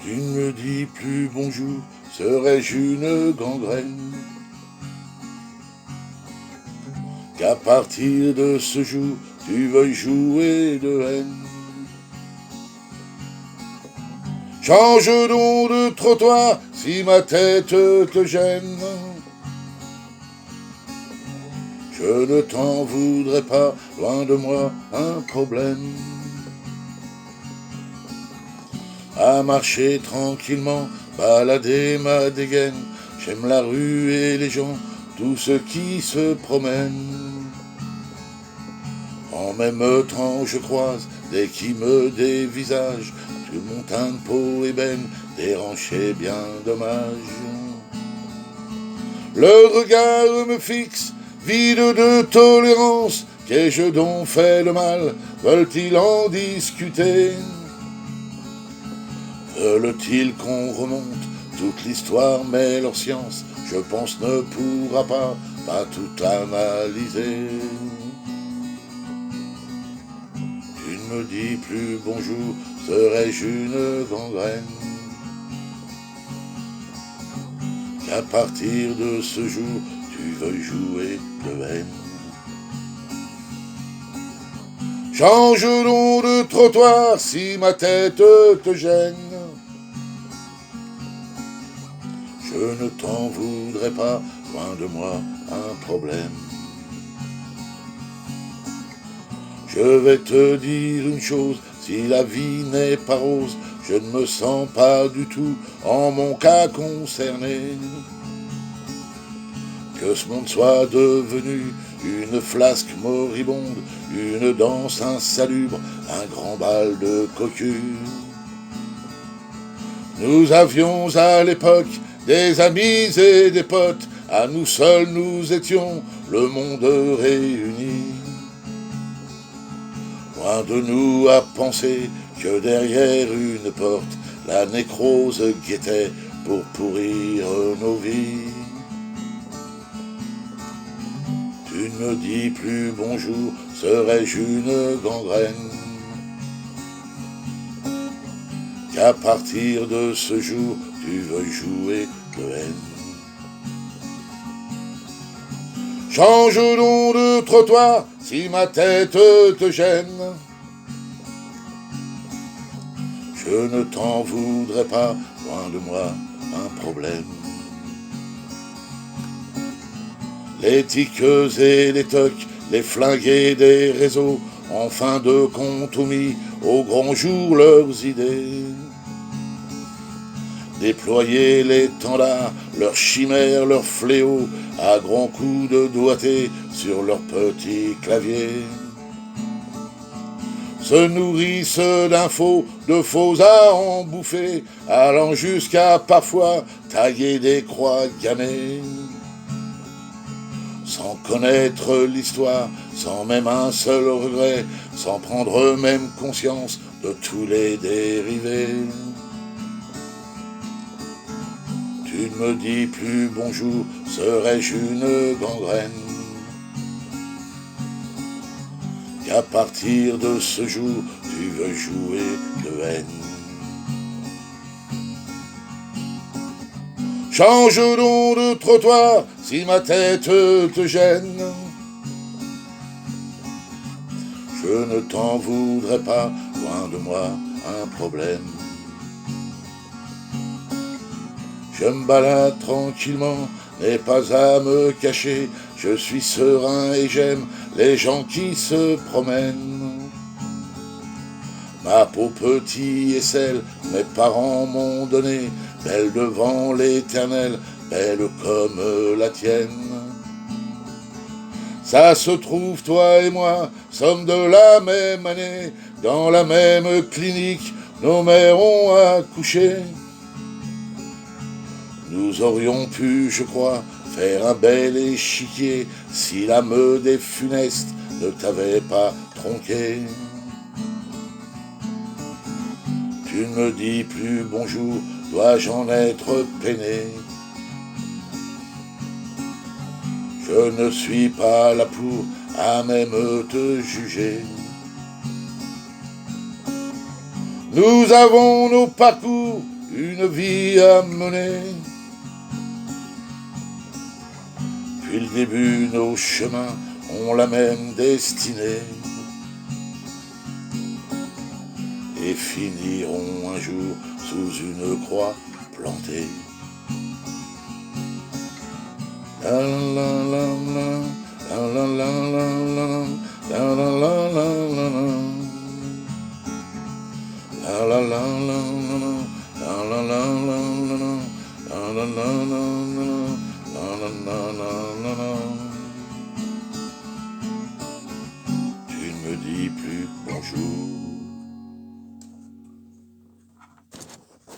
Tu ne me dis plus bonjour, serais-je une gangrène? Qu'à partir de ce jour, tu veuilles jouer de haine. Change donc de trottoir si ma tête te gêne. Je ne t'en voudrais pas, loin de moi un problème. À marcher tranquillement, balader ma dégaine. J'aime la rue et les gens, tous ceux qui se promènent. En même temps je croise des qui me dévisagent. Tout mon teint de peau ébène, déranché bien dommage. Le regard me fixe, vide de tolérance. Qu'ai-je donc fait de mal? Veulent-ils en discuter? Veulent-ils qu'on remonte toute l'histoire, mais leur science, je pense, ne pourra pas tout analyser. Tu ne me dis plus bonjour, serais-je une gangrène? Qu'à partir de ce jour, tu veuilles jouer de haine. Change donc de trottoir si ma tête te gêne. Je ne t'en voudrais pas, loin de moi un problème. Je vais te dire une chose, si la vie n'est pas rose, je ne me sens pas du tout en mon cas concerné. Que ce monde soit devenu une flasque moribonde, une danse insalubre, un grand bal de cocu. Nous avions à l'époque des amis et des potes, à nous seuls nous étions le monde réuni. Loin de nous à penser que derrière une porte, la nécrose guettait pour pourrir nos vies. Tu ne me dis plus bonjour, serais-je une gangrène? Qu'à partir de ce jour, tu veuilles jouer de haine. Change donc de trottoir si ma tête te gêne. Je ne t'en voudrais pas, loin de moi un problème. Les tiqueuses et les tocs, les flingués des réseaux, en fin de compte ont mis au grand jour leurs idées. Déployer l'étendard, leurs chimères, leurs fléaux, à grands coups de doigté sur leurs petits claviers. Se nourrissent d'infos, de faux à en bouffer, allant jusqu'à parfois tailler des croix gammées. Sans connaître l'histoire, sans même un seul regret, sans prendre même conscience de tous les dérivés. Tu ne me dis plus bonjour, serais-je une gangrène? Qu'à partir de ce jour, tu veux jouer de haine. Change donc de trottoir si ma tête te gêne. Je ne t'en voudrais pas, loin de moi un problème. Je me balade tranquillement, n'ai pas à me cacher. Je suis serein et j'aime les gens qui se promènent. Ma peau petite et celle mes parents m'ont donnée, belle devant l'éternel, belle comme la tienne. Ça se trouve, toi et moi sommes de la même année, dans la même clinique, nos mères ont accouché. Nous aurions pu, je crois, faire un bel échiquier si l'âme des funestes ne t'avait pas tronqué. Tu ne me dis plus bonjour, dois-je en être peiné? Je ne suis pas là pour à même te juger. Nous avons nos parcours, une vie à mener. Depuis le début, nos chemins ont la même destinée et finiront un jour sous une croix plantée. La la la la la la la la la la la la la la. La la la la la la la la la la la la. Tu ne me dis plus bonjour.